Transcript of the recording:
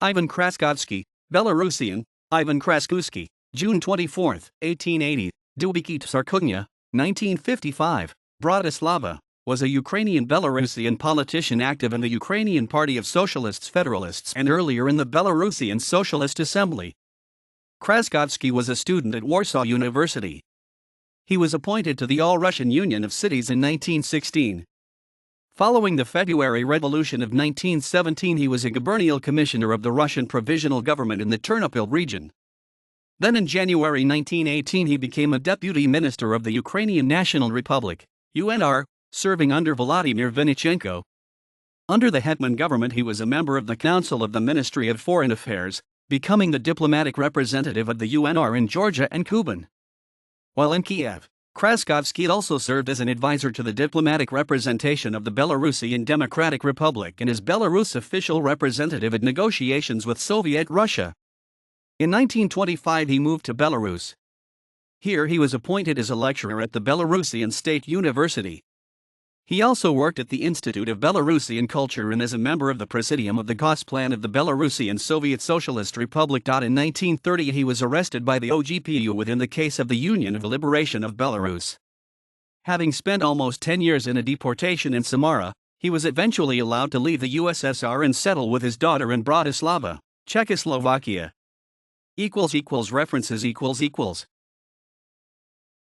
Iván Kraskovsky, Belarusian, Iván Kraskouski, June 24, 1880, Dubichy Tsarkounyya, 1955, Bratislava, was a Ukrainian-Belarusian politician active in the Ukrainian Party of Socialists-Federalists and earlier in the Belarusian Socialist Assembly. Kraskowski was a student at Warsaw University. He was appointed to the All-Russian Union of Cities in 1916. Following the February Revolution of 1917, he was a gubernial commissioner of the Russian Provisional Government in the Ternopil region. Then in January 1918 he became a deputy minister of the Ukrainian National Republic, UNR, serving under Volodymyr Vynnychenko. Under the Hetman government he was a member of the Council of the Ministry of Foreign Affairs, becoming the diplomatic representative of the UNR in Georgia and Kuban. While in Kyiv, Kraskovsky also served as an advisor to the diplomatic representation of the Belarusian Democratic Republic and as Belarus official representative at negotiations with Soviet Russia. In 1925 he moved to Belarus. Here he was appointed as a lecturer at the Belarusian State University. He also worked at the Institute of Belarusian Culture and as a member of the Presidium of the Gosplan of the Belarusian Soviet Socialist Republic. In 1930 he was arrested by the OGPU within the case of the Union of Liberation of Belarus. Having spent almost 10 years in a deportation in Samara, he was eventually allowed to leave the USSR and settle with his daughter in Bratislava, Czechoslovakia. References